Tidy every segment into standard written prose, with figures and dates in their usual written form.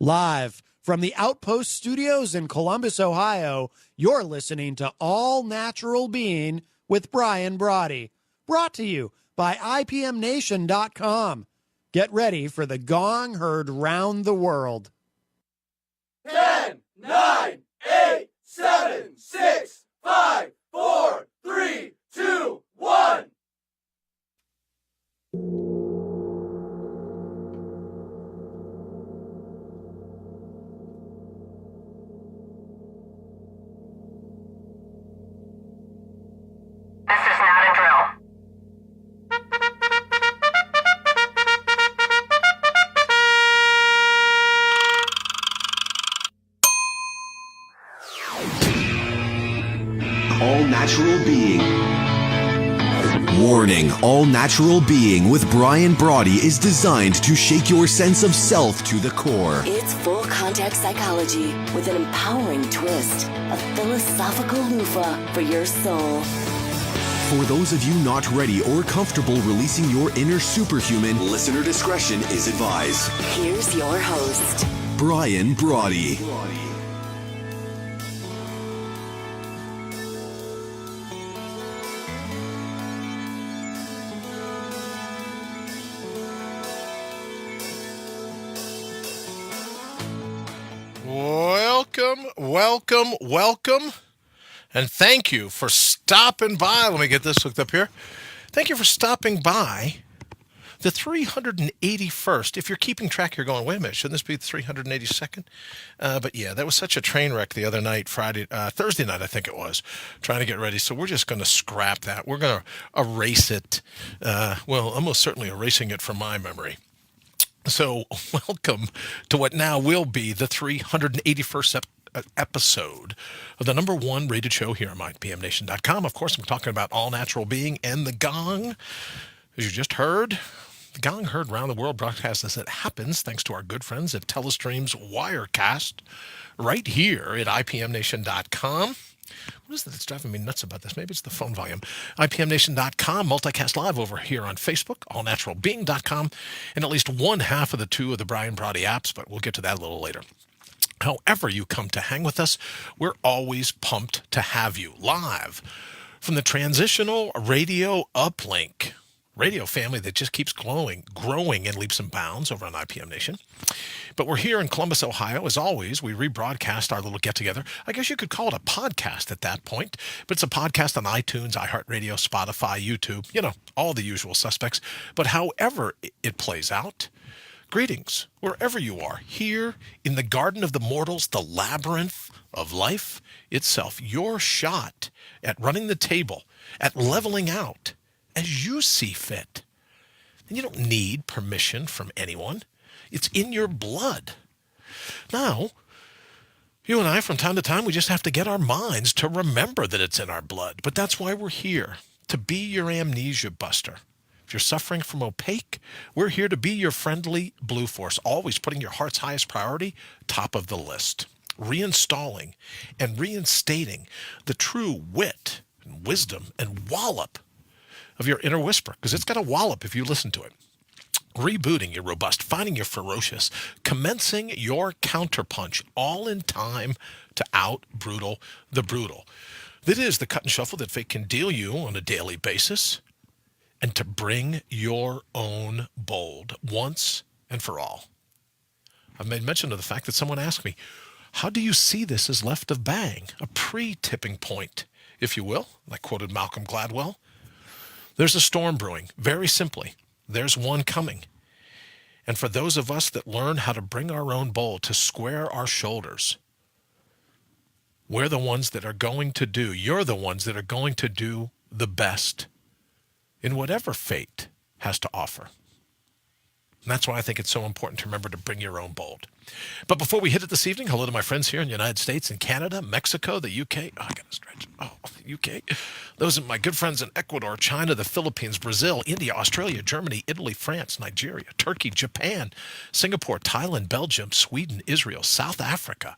Live from the Outpost Studios in Columbus, Ohio, you're listening to All Natural Being with Brian Brawdy. Brought to you by IPMNation.com. Get ready for the gong heard round the world. 10, 9, 8, 7, 6, 5, 4, 3, 2, 1. This is not a drill. All Natural Being. Warning, All Natural Being with Brian Brawdy is designed to shake your sense of self to the core. It's full contact psychology with an empowering twist, a philosophical loofah for your soul. For those of you not ready or comfortable releasing your inner superhuman, listener discretion is advised. Here's your host, Brian Brawdy. Welcome, and thank you for stopping by. Let me get this hooked up here. Thank you for stopping by the 381st. If you're keeping track, you're going, wait a minute, shouldn't this be the 382nd? But yeah, that was such a train wreck the other night, Thursday night, I think it was, trying to get ready. So we're just going to scrap that. We're going to erase it. Almost certainly erasing it from my memory. So welcome to what now will be the 381st episode of the number one rated show here on IPMNation.com. Of course, I'm talking about All Natural Being and the Gong. As you just heard, the Gong heard round the world broadcast as it happens thanks to our good friends at Telestream's Wirecast right here at IPMNation.com. What is it that's driving me nuts about this? Maybe it's the phone volume. IPMNation.com, multicast live over here on Facebook, allnaturalbeing.com, and at least one half of the two of the Brian Brawdy apps, but we'll get to that a little later. However you come to hang with us, we're always pumped to have you live from the transitional radio uplink. Radio family that just keeps growing in leaps and bounds over on IPM Nation. But we're here in Columbus, Ohio. As always, we rebroadcast our little get-together. I guess you could call it a podcast at that point, but it's a podcast on iTunes, iHeartRadio, Spotify, YouTube, all the usual suspects. But however it plays out, greetings, wherever you are, here in the garden of the mortals, the labyrinth of life itself, your shot at running the table, at leveling out, as you see fit. And you don't need permission from anyone. It's in your blood. Now, you and I, from time to time, we just have to get our minds to remember that it's in our blood. But that's why we're here, to be your amnesia buster. If you're suffering from opaque, we're here to be your friendly blue force, always putting your heart's highest priority top of the list, reinstalling and reinstating the true wit and wisdom and wallop of your inner whisper, because it's got a wallop if you listen to it. Rebooting your robust, finding your ferocious, commencing your counterpunch, all in time to out-brutal the brutal. That is the cut and shuffle that fate can deal you on a daily basis, and to bring your own bold once and for all. I've made mention of the fact that someone asked me, how do you see this as left of bang, a pre-tipping point, if you will? I quoted Malcolm Gladwell. There's a storm brewing, very simply. There's one coming. And for those of us that learn how to bring our own bowl, to square our shoulders, we're the ones that are going to do, you're the ones that are going to do the best in whatever fate has to offer. And that's why I think it's so important to remember to bring your own bold. But before we hit it this evening, hello to my friends here in the United States and Canada, Mexico, the UK. Oh, I got to stretch. Oh, the UK. Those are my good friends in Ecuador, China, the Philippines, Brazil, India, Australia, Germany, Italy, France, Nigeria, Turkey, Japan, Singapore, Thailand, Belgium, Sweden, Israel, South Africa,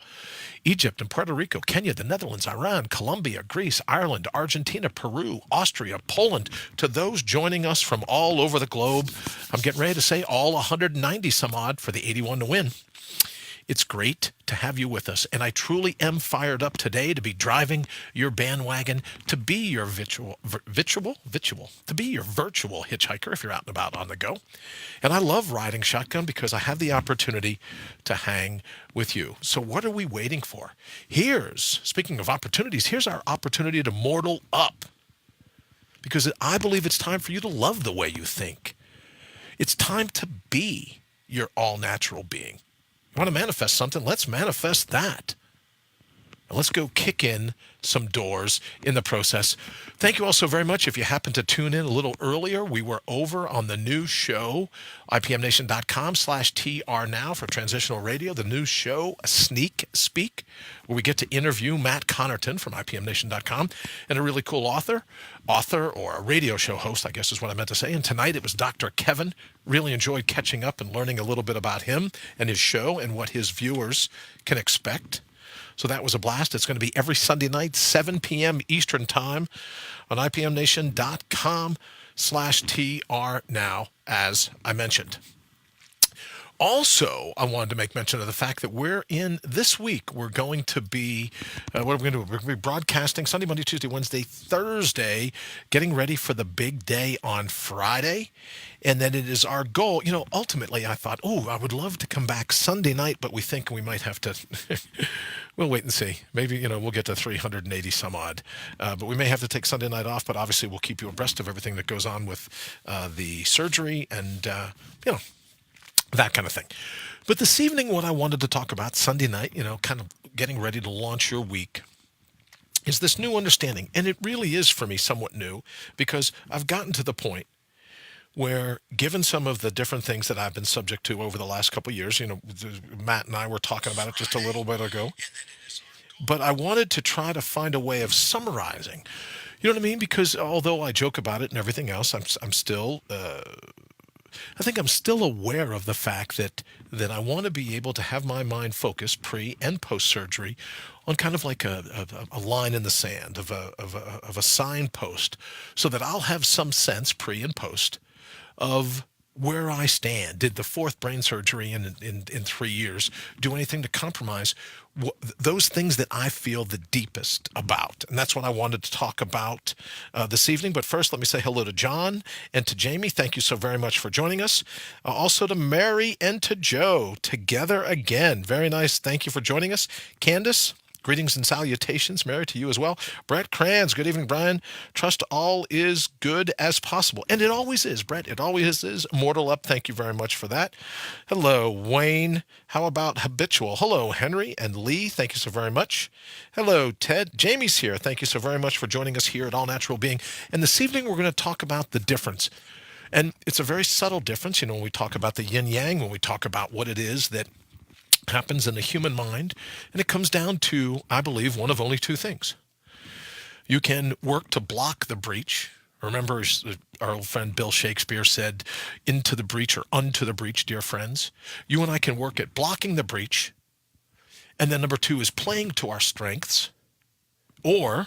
Egypt and Puerto Rico, Kenya, the Netherlands, Iran, Colombia, Greece, Ireland, Argentina, Peru, Austria, Poland. To those joining us from all over the globe, I'm getting ready to say all 190 some odd for the 81 to win. It's great to have you with us, and I truly am fired up today to be driving your bandwagon, to be your virtual hitchhiker if you're out and about on the go. And I love riding shotgun because I have the opportunity to hang with you. So what are we waiting for? Speaking of opportunities, here's our opportunity to mortal up. Because I believe it's time for you to love the way you think. It's time to be your all-natural being. Want to manifest something? Let's manifest that. And let's go kick in some doors in the process. Thank you all so very much. If you happen to tune in a little earlier, we were over on the new show, ipmnation.com/TRNow for transitional radio, the new show, a sneak speak, where we get to interview Matt Connerton from ipmnation.com and a really cool author or a radio show host, I guess is what I meant to say. And tonight it was Dr. Kevin. Really enjoyed catching up and learning a little bit about him and his show and what his viewers can expect. So that was a blast. It's going to be every Sunday night, 7 p.m. Eastern Time on ipmnation.com/TRNow, as I mentioned. Also, I wanted to make mention of the fact that this week, we're going to be, what are we going to do? We're going to be broadcasting Sunday, Monday, Tuesday, Wednesday, Thursday, getting ready for the big day on Friday. And then it is our goal, ultimately I thought, I would love to come back Sunday night, but we think we might have to, we'll wait and see. Maybe, we'll get to 380 some odd. But we may have to take Sunday night off, but obviously we'll keep you abreast of everything that goes on with the surgery and, that kind of thing. But this evening, what I wanted to talk about Sunday night, kind of getting ready to launch your week, is this new understanding. And it really is for me somewhat new because I've gotten to the point where, given some of the different things that I've been subject to over the last couple of years, Matt and I were talking about it just a little bit ago, but I wanted to try to find a way of summarizing. You know what I mean? Because although I joke about it and everything else, I'm still I think I'm still aware of the fact that I want to be able to have my mind focused pre and post surgery on kind of like a line in the sand of a signpost, so that I'll have some sense pre and post of where I stand. Did the fourth brain surgery in 3 years do anything to compromise those things that I feel the deepest about? And that's what I wanted to talk about this evening. But first, let me say hello to John and to Jamie. Thank you so very much for joining us. Also to Mary and to Joe, together again. Very nice. Thank you for joining us. Candace, greetings and salutations, Mary, to you as well. Brett Kranz, good evening, Brian. Trust all is good as possible. And it always is, Brett. It always is. Mortal up, thank you very much for that. Hello, Wayne. How about habitual? Hello, Henry and Lee. Thank you so very much. Hello, Ted. Jamie's here. Thank you so very much for joining us here at All Natural Being. And this evening, we're going to talk about the difference. And it's a very subtle difference, when we talk about the yin-yang, when we talk about what it is that happens in the human mind, and it comes down to, I believe, one of only two things. You can work to block the breach. Remember, our old friend Bill Shakespeare said, into the breach or unto the breach, dear friends. You and I can work at blocking the breach. And then number two is playing to our strengths. Or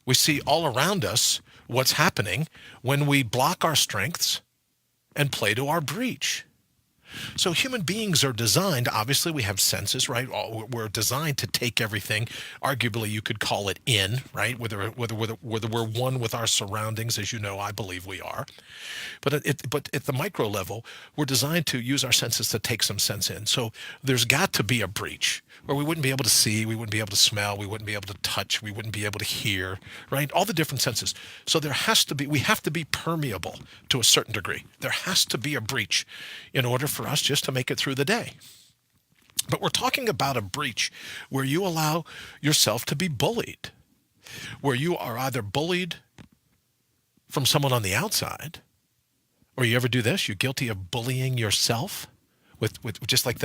we see all around us what's happening when we block our strengths and play to our breach. So human beings are designed, obviously we have senses, right? We're designed to take everything, arguably you could call it in, right? Whether we're one with our surroundings, as you know, I believe we are. But at the micro level, we're designed to use our senses to take some sense in. So there's got to be a breach where we wouldn't be able to see, we wouldn't be able to smell, we wouldn't be able to touch, we wouldn't be able to hear, right? All the different senses. So we have to be permeable to a certain degree. There has to be a breach in order for us just to make it through the day. But we're talking about a breach where you allow yourself to be bullied, where you are either bullied from someone on the outside, or you ever do this, you're guilty of bullying yourself with just like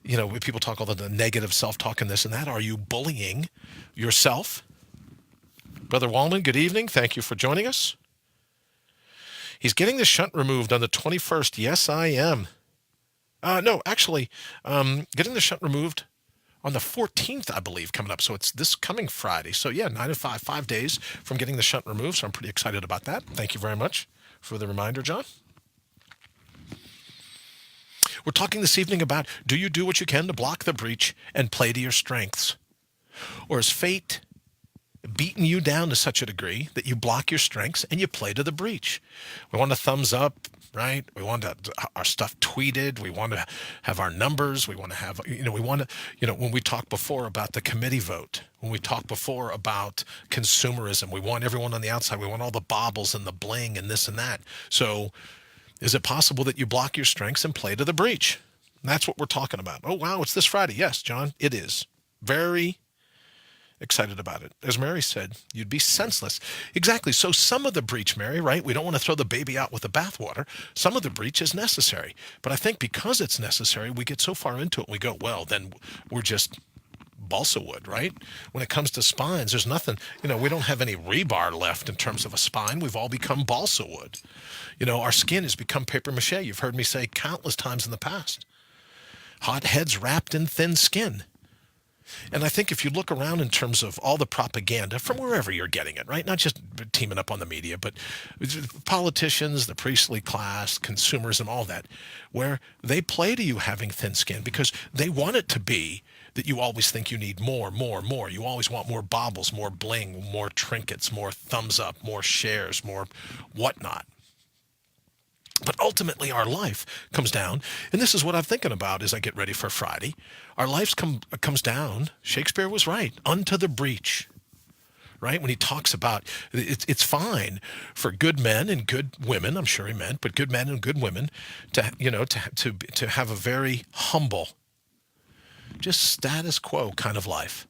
when people talk all the negative self-talk and this and that. Are you bullying yourself? Brother Wallman, good evening. Thank you for joining us. He's getting the shunt removed on the 21st. Yes, I am. No, actually, getting the shunt removed on the 14th, I believe, coming up. So it's this coming Friday. So yeah, 9 to 5 days from getting the shunt removed. So I'm pretty excited about that. Thank you very much for the reminder, John. We're talking this evening about, do you do what you can to block the breach and play to your strengths? Or is fate beaten you down to such a degree that you block your strengths and you play to the breach? We want a thumbs up, right? We want our stuff tweeted. We want to have our numbers. We want to have, when we talked before about the committee vote, when we talked before about consumerism, we want everyone on the outside. We want all the baubles and the bling and this and that. So is it possible that you block your strengths and play to the breach? And that's what we're talking about. Oh, wow, it's this Friday. Yes, John, it is. Very excited about it. As Mary said, you'd be senseless. Exactly. So some of the breach, Mary, right? We don't want to throw the baby out with the bathwater. Some of the breach is necessary. But I think because it's necessary, we get so far into it, we go, well, then we're just balsa wood, right? When it comes to spines, there's nothing, we don't have any rebar left in terms of a spine. We've all become balsa wood. Our skin has become paper mache. You've heard me say countless times in the past. Hot heads wrapped in thin skin. And I think if you look around in terms of all the propaganda from wherever you're getting it, right? Not just teaming up on the media, but politicians, the priestly class, consumerism, all that, where they play to you having thin skin because they want it to be that you always think you need more. You always want more baubles, more bling, more trinkets, more thumbs up, more shares, more whatnot. But ultimately, our life comes down, and this is what I'm thinking about as I get ready for Friday. Our life comes down, Shakespeare was right, unto the breach, right? When he talks about, it's fine for good men and good women, I'm sure he meant, but good men and good women to have a very humble, just status quo kind of life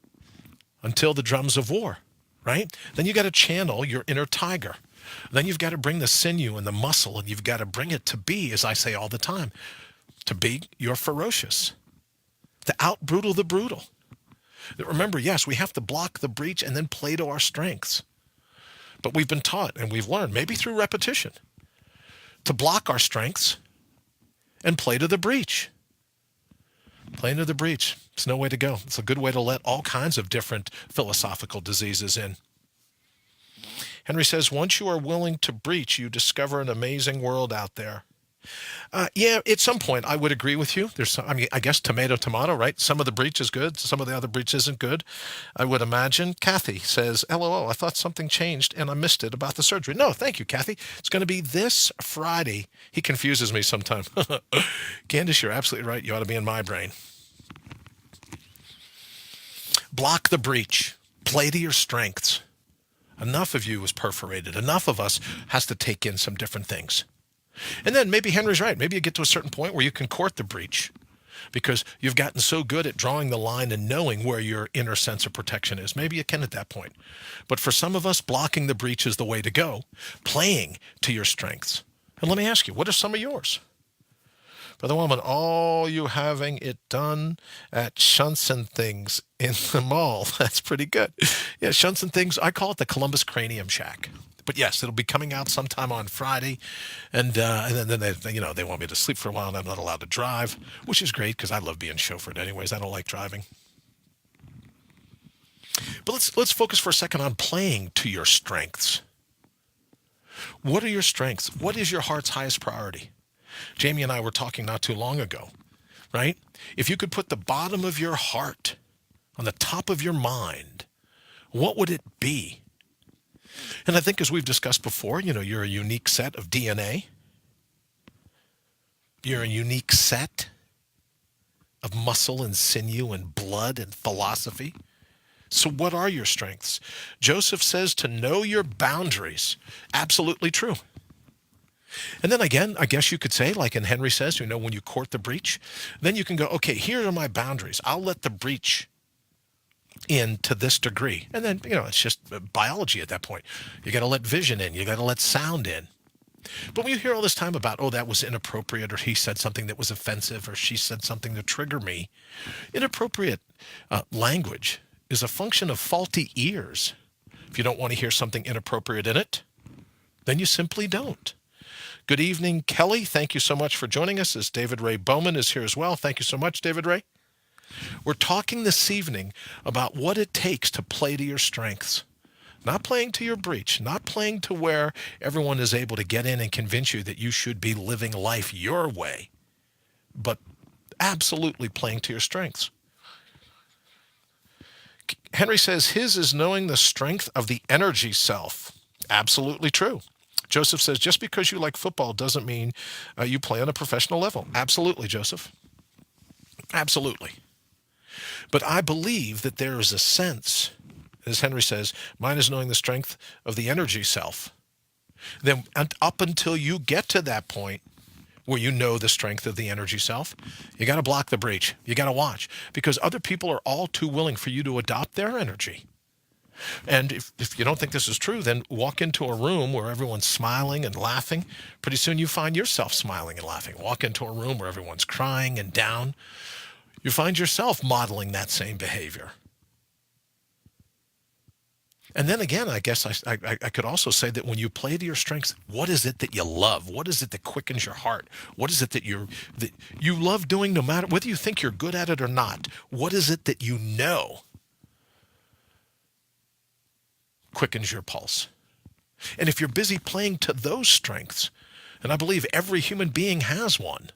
until the drums of war, right? Then you got to channel your inner tiger. Then you've got to bring the sinew and the muscle, and you've got to bring it to be, as I say all the time, to be your ferocious, to out-brutal the brutal. Remember, yes, we have to block the breach and then play to our strengths. But we've been taught, and we've learned, maybe through repetition, to block our strengths and play to the breach. Play into the breach. It's no way to go. It's a good way to let all kinds of different philosophical diseases in. Henry says, once you are willing to breach, you discover an amazing world out there. Yeah, at some point, I would agree with you. I guess tomato, right? Some of the breach is good. Some of the other breach isn't good, I would imagine. Kathy says, LOL, I thought something changed and I missed it about the surgery. No, thank you, Kathy. It's going to be this Friday. He confuses me sometimes. Candace, you're absolutely right. You ought to be in my brain. Block the breach. Play to your strengths. Enough of you is perforated. Enough of us has to take in some different things. And then maybe Henry's right. Maybe you get to a certain point where you can court the breach because you've gotten so good at drawing the line and knowing where your inner sense of protection is. Maybe you can at that point. But for some of us, blocking the breach is the way to go, playing to your strengths. And let me ask you, what are some of yours? Brother Woman, all you having it done at Shunts and Things in the mall. That's pretty good. Yeah, Shunts and Things, I call it the Columbus Cranium Shack. But yes, it'll be coming out sometime on Friday. And then they want me to sleep for a while and I'm not allowed to drive, which is great because I love being chauffeured anyways. I don't like driving. But let's focus for a second on playing to your strengths. What are your strengths? What is your heart's highest priority? Jamie and I were talking not too long ago, right? If you could put the bottom of your heart on the top of your mind, what would it be? And I think as we've discussed before, you're a unique set of DNA. You're a unique set of muscle and sinew and blood and philosophy. So what are your strengths? Joseph says to know your boundaries. Absolutely true. And then again, I guess you could say, like in Henry says, when you court the breach, then you can go, okay, here are my boundaries. I'll let the breach in to this degree. And then, it's just biology at that point. You got to let vision in. You got to let sound in. But when you hear all this time about, that was inappropriate, or he said something that was offensive, or she said something to trigger me, inappropriate language is a function of faulty ears. If you don't want to hear something inappropriate in it, then you simply don't. Good evening, Kelly. Thank you so much for joining us as David Ray Bowman is here as well. Thank you so much, David Ray. We're talking this evening about what it takes to play to your strengths. Not playing to your breach, not playing to where everyone is able to get in and convince you that you should be living life your way, but absolutely playing to your strengths. Henry says his is knowing the strength of the energy self. Absolutely true. Joseph says just because you like football doesn't mean you play on a professional level. Absolutely, Joseph. Absolutely. But I believe that there is a sense, as Henry says, mine is knowing the strength of the energy self. Then up until you get to that point where you know the strength of the energy self, you got to block the breach. You got to watch, because other people are all too willing for you to adopt their energy. And if you don't think this is true, then walk into a room where everyone's smiling and laughing. Pretty soon you find yourself smiling and laughing. Walk into a room where everyone's crying and down. You find yourself modeling that same behavior. And then again, I guess I could also say that when you play to your strengths, what is it that you love? What is it that quickens your heart? What is it that you love doing, no matter whether you think you're good at it or not? What is it that you know quickens your pulse? And if you're busy playing to those strengths, and I believe every human being has one,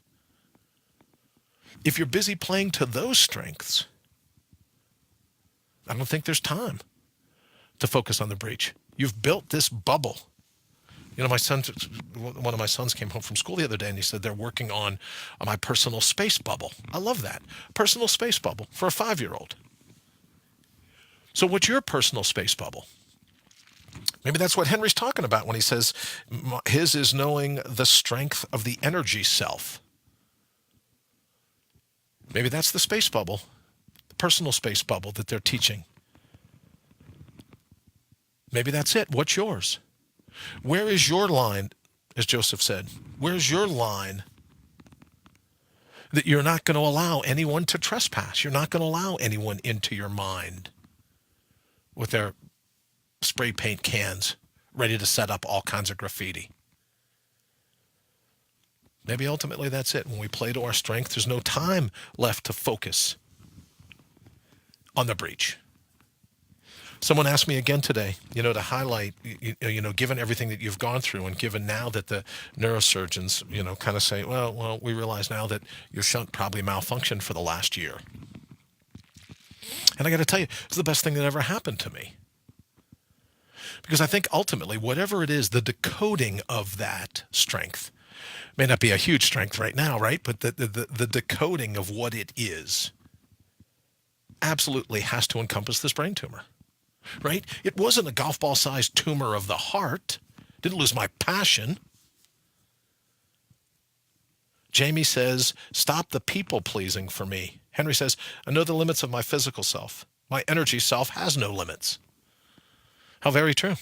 if you're busy playing to those strengths, I don't think there's time to focus on the breach. You've built this bubble. You know, one of my sons came home from school the other day and he said they're working on my personal space bubble. I love that. Personal space bubble for a 5-year-old. So what's your personal space bubble? Maybe that's what Henry's talking about when he says his is knowing the strength of the energy self. Maybe that's the space bubble, the personal space bubble that they're teaching. Maybe that's it. What's yours? Where is your line, as Joseph said? Where's your line that you're not going to allow anyone to trespass? You're not going to allow anyone into your mind with their spray paint cans ready to set up all kinds of graffiti. Maybe ultimately that's it. When we play to our strength, there's no time left to focus on the breach. Someone asked me again today, to highlight, given everything that you've gone through and given now that the neurosurgeons, kind of say, well, we realize now that your shunt probably malfunctioned for the last year. And I got to tell you, it's the best thing that ever happened to me. Because I think ultimately, whatever it is, the decoding of that strength may not be a huge strength right now, right? But the decoding of what it is absolutely has to encompass this brain tumor. Right? It wasn't a golf ball sized tumor of the heart. Didn't lose my passion. Jamie says, stop the people pleasing for me. Henry says, I know the limits of my physical self. My energy self has no limits. How very true.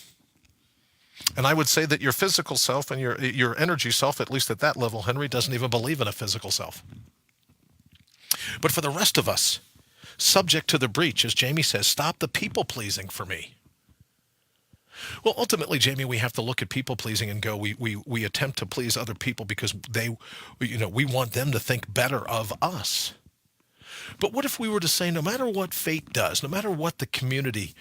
And I would say that your physical self and your energy self, at least at that level, Henry, doesn't even believe in a physical self. But for the rest of us, subject to the breach, as Jamie says, stop the people pleasing for me. Well, ultimately, Jamie, we have to look at people pleasing and go, we attempt to please other people because we want them to think better of us. But what if we were to say, no matter what fate does, no matter what the community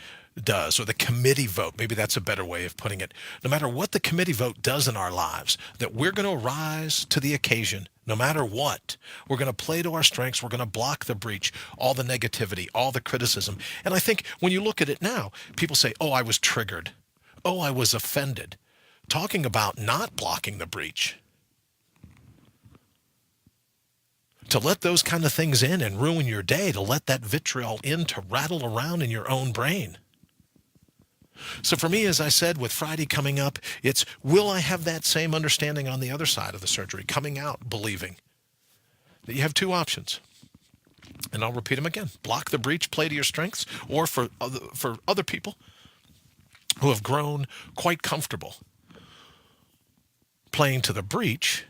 does, or the committee vote, maybe that's a better way of putting it, no matter what the committee vote does in our lives, that we're going to rise to the occasion, no matter what. We're going to play to our strengths. We're going to block the breach, all the negativity, all the criticism. And I think when you look at it now, people say, oh, I was triggered. Oh, I was offended. Talking about not blocking the breach. To let those kind of things in and ruin your day, to let that vitriol in, to rattle around in your own brain. So for me, as I said, with Friday coming up, it's, will I have that same understanding on the other side of the surgery, coming out believing that you have two options. And I'll repeat them again. Block the breach, play to your strengths, or for other people who have grown quite comfortable playing to the breach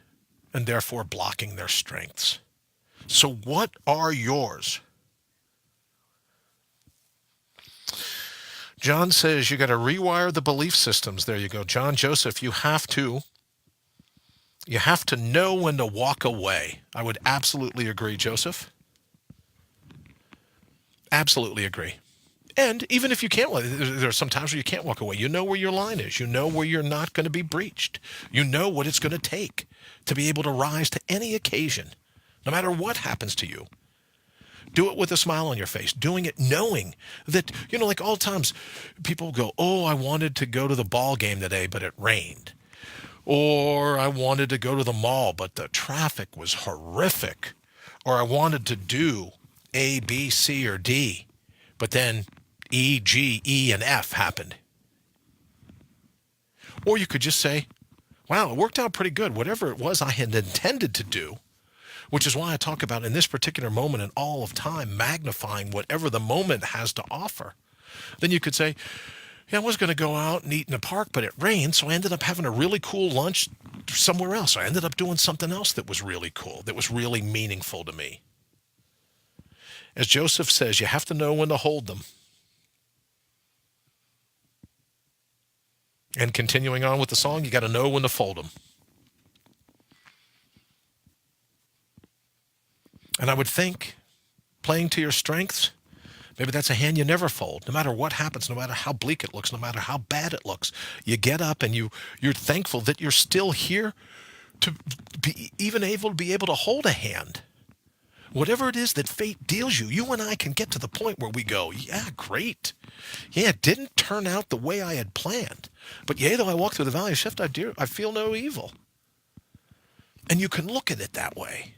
and therefore blocking their strengths. So what are yours? John says you got to rewire the belief systems. There you go. John Joseph, you have to know when to walk away. I would absolutely agree, Joseph. Absolutely agree. And even if you can't, there are some times where you can't walk away. You know where your line is. You know where you're not going to be breached. You know what it's going to take to be able to rise to any occasion, no matter what happens to you. Do it with a smile on your face, doing it knowing that, like all times people go, oh, I wanted to go to the ball game today, but it rained. Or I wanted to go to the mall, but the traffic was horrific. Or I wanted to do A, B, C, or D, but then E, G, E, and F happened. Or you could just say, wow, it worked out pretty good. Whatever it was I had intended to do, which is why I talk about in this particular moment in all of time, magnifying whatever the moment has to offer. Then you could say, yeah, I was going to go out and eat in the park, but it rained, so I ended up having a really cool lunch somewhere else. I ended up doing something else that was really cool, that was really meaningful to me. As Joseph says, you have to know when to hold them. And continuing on with the song, you got to know when to fold them. And I would think, playing to your strengths, maybe that's a hand you never fold. No matter what happens, no matter how bleak it looks, no matter how bad it looks, you get up and you're thankful that you're still here to be even able to hold a hand. Whatever it is that fate deals you, you and I can get to the point where we go, yeah, great. Yeah, it didn't turn out the way I had planned. But yea, though I walk through the valley of shift, I feel no evil. And you can look at it that way.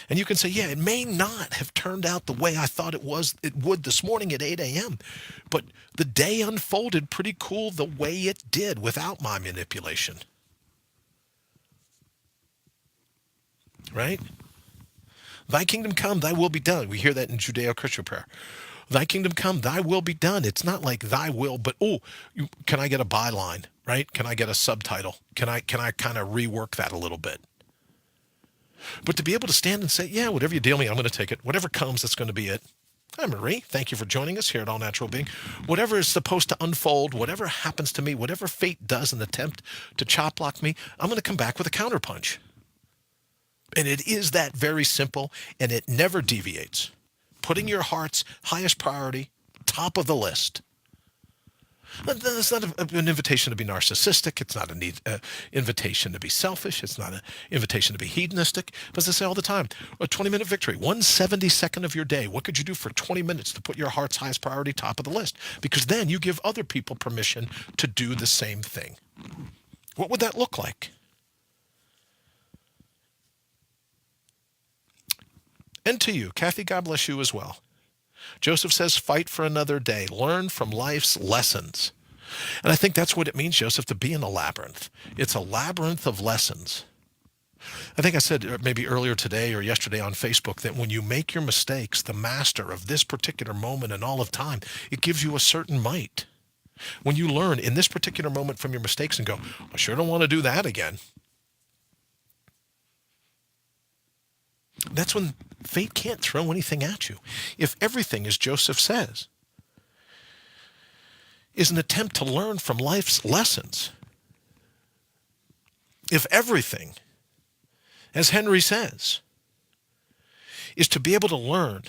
And you can say, yeah, it may not have turned out the way I thought it would this morning at 8 a.m., but the day unfolded pretty cool the way it did without my manipulation. Right? Thy kingdom come, thy will be done. We hear that in Judeo-Christian prayer. Thy kingdom come, thy will be done. It's not like thy will, but, can I get a byline, right? Can I get a subtitle? Can I kind of rework that a little bit? But to be able to stand and say, yeah, whatever you deal me, I'm going to take it. Whatever comes, that's going to be it. Hi, Marie. Thank you for joining us here at All Natural Being. Whatever is supposed to unfold, whatever happens to me, whatever fate does in the attempt to chop block me, I'm going to come back with a counterpunch. And it is that very simple, and it never deviates. Putting your heart's highest priority, top of the list. It's not an invitation to be narcissistic. It's not an invitation to be selfish. It's not an invitation to be hedonistic. But as I say all the time, a 20-minute victory, 1/72 of your day. What could you do for 20 minutes to put your heart's highest priority top of the list? Because then you give other people permission to do the same thing. What would that look like? And to you, Kathy, God bless you as well. Joseph says, fight for another day. Learn from life's lessons. And I think that's what it means, Joseph, to be in a labyrinth. It's a labyrinth of lessons. I think I said maybe earlier today or yesterday on Facebook that when you make your mistakes the master of this particular moment and all of time, it gives you a certain might. When you learn in this particular moment from your mistakes and go, I sure don't want to do that again. That's when fate can't throw anything at you. If everything, as Joseph says, is an attempt to learn from life's lessons, if everything, as Henry says, is to be able to learn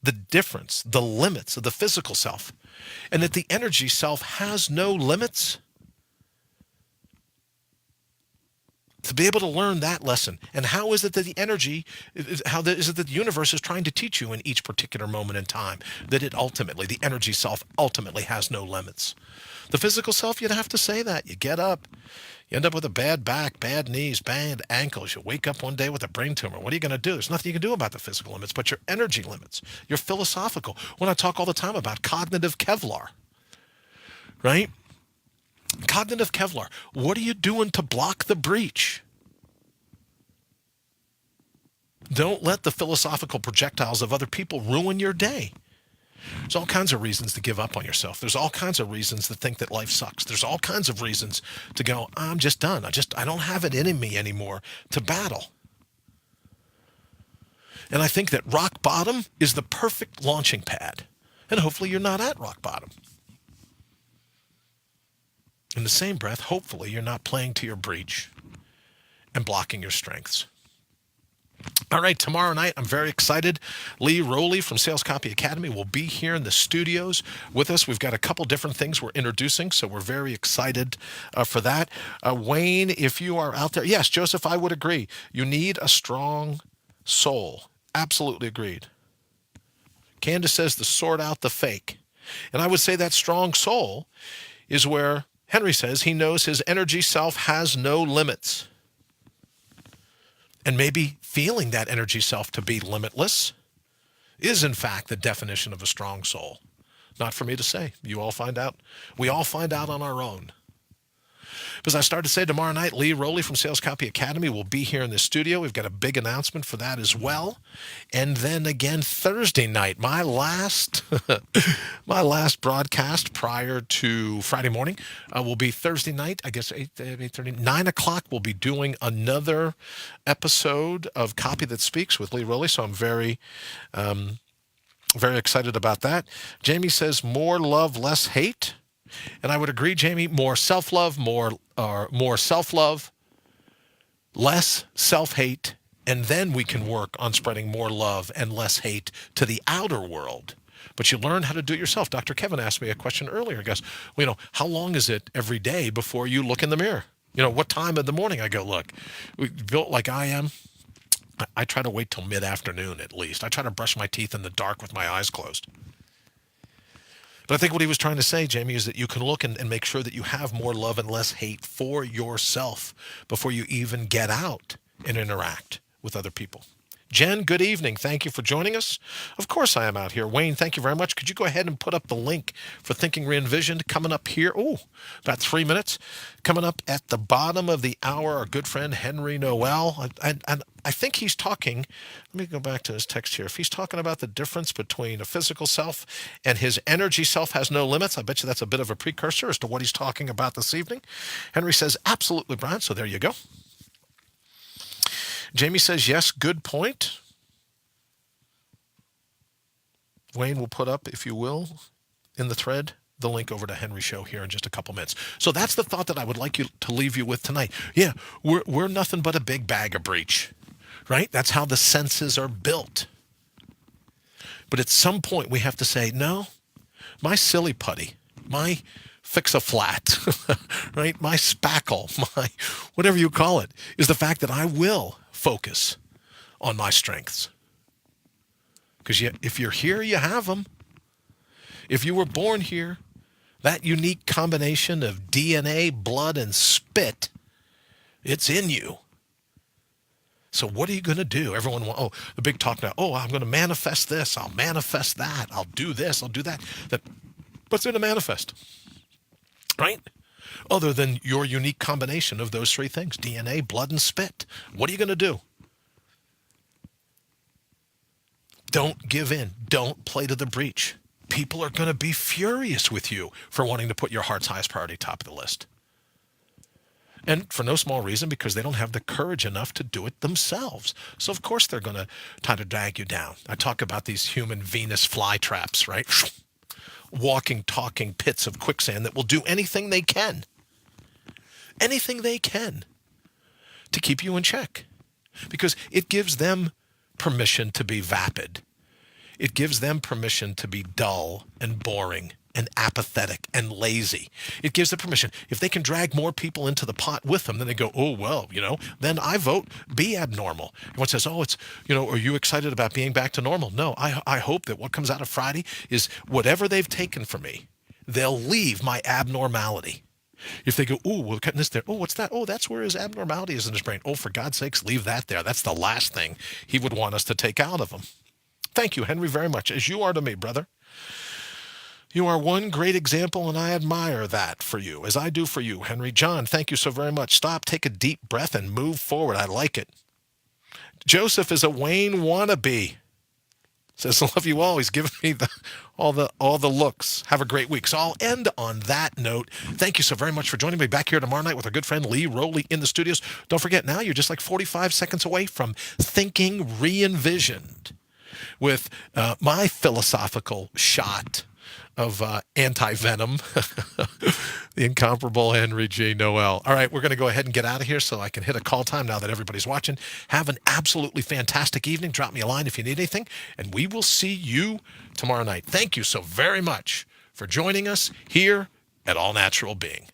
the difference, the limits of the physical self, and that the energy self has no limits, to be able to learn that lesson. And how is it that the universe is trying to teach you in each particular moment in time that the energy self ultimately has no limits? The physical self, you'd have to say that. You get up, you end up with a bad back, bad knees, bad ankles. You wake up one day with a brain tumor. What are you going to do? There's nothing you can do about the physical limits, but your energy limits, your philosophical. When I talk all the time about cognitive Kevlar, right? Cognitive Kevlar. What are you doing to block the breach? Don't let the philosophical projectiles of other people ruin your day. There's all kinds of reasons to give up on yourself. There's all kinds of reasons to think that life sucks. There's all kinds of reasons to go, I'm just done. I don't have it in me anymore to battle. And I think that rock bottom is the perfect launching pad. And hopefully you're not at rock bottom. In the same breath, hopefully you're not playing to your breach and blocking your strengths. All right, tomorrow night, I'm very excited. Lee Rowley from Sales Copy Academy will be here in the studios with us. We've got a couple different things we're introducing, so we're very excited for that. Wayne, if you are out there, yes, Joseph, I would agree. You need a strong soul. Absolutely agreed. Candace says to sort out the fake. And I would say that strong soul is where Henry says he knows his energy self has no limits. And maybe feeling that energy self to be limitless is in fact the definition of a strong soul. Not for me to say. You all find out. We all find out on our own. As I started to say, tomorrow night, Lee Rowley from Sales Copy Academy will be here in the studio. We've got a big announcement for that as well. And then again, Thursday night, my last broadcast prior to Friday morning will be Thursday night, I guess 8:30, 9 o'clock. We'll be doing another episode of Copy That Speaks with Lee Rowley. So I'm very excited about that. Jamie says more love, less hate. And I would agree, Jamie, more self-love, more self-love, less self-hate, and then we can work on spreading more love and less hate to the outer world. But you learn how to do it yourself. Dr. Kevin asked me a question earlier. He goes, well, how long is it every day before you look in the mirror? What time of the morning? I go, look, built like I am, I try to wait till mid-afternoon at least. I try to brush my teeth in the dark with my eyes closed. But I think what he was trying to say, Jamie, is that you can look and make sure that you have more love and less hate for yourself before you even get out and interact with other people. Jen, good evening. Thank you for joining us. Of course I am out here. Wayne, thank you very much. Could you go ahead and put up the link for Thinking Re-Envisioned coming up here? Oh, about 3 minutes. Coming up at the bottom of the hour, our good friend Henry Noel. And I think he's talking, let me go back to his text here. If he's talking about the difference between a physical self and his energy self has no limits, I bet you that's a bit of a precursor as to what he's talking about this evening. Henry says, absolutely, Brian. So there you go. Jamie says, yes, good point. Wayne will put up, if you will, in the thread, the link over to Henry's show here in just a couple minutes. So that's the thought that I would like you to leave you with tonight. Yeah, we're nothing but a big bag of breach, right? That's how the senses are built. But at some point we have to say, no, my silly putty, my fix-a-flat, right? My spackle, my whatever you call it, is the fact that I will focus on my strengths. Because if you're here, you have them. If you were born here, that unique combination of DNA, blood, and spit, it's in you. So what are you going to do? Everyone, the big talk now, I'm going to manifest this. I'll manifest that. I'll do this. I'll do that. What's going to manifest? Right? Other than your unique combination of those three things, DNA, blood, and spit. What are you going to do? Don't give in. Don't play to the breach. People are going to be furious with you for wanting to put your heart's highest priority top of the list. And for no small reason, because they don't have the courage enough to do it themselves. So of course they're going to try to drag you down. I talk about these human Venus flytraps, right? Walking, talking pits of quicksand that will do anything they can to keep you in check, because it gives them permission to be vapid. It gives them permission to be dull and boring and apathetic and lazy. It gives them permission. If they can drag more people into the pot with them, then they go, then I vote be abnormal. Everyone says, are you excited about being back to normal? No, I hope that what comes out of Friday is whatever they've taken from me, they'll leave my abnormality. If they go, we're cutting this there. What's that? That's where his abnormality is in his brain. For God's sakes, leave that there. That's the last thing he would want us to take out of him. Thank you, Henry, very much, as you are to me, brother. You are one great example, and I admire that for you, as I do for you, Henry. John, thank you so very much. Stop, take a deep breath, and move forward. I like it. Joseph is a Wayne wannabe. Says, I love you all. He's giving me all the looks. Have a great week. So I'll end on that note. Thank you so very much for joining me back here tomorrow night with our good friend Lee Rowley in the studios. Don't forget, now you're just like 45 seconds away from Thinking Re-Envisioned with my philosophical shot of anti-venom, the incomparable Henry G. Noel. All right, we're going to go ahead and get out of here so I can hit a call time now that everybody's watching. Have an absolutely fantastic evening. Drop me a line if you need anything, and we will see you tomorrow night. Thank you so very much for joining us here at All Natural Being.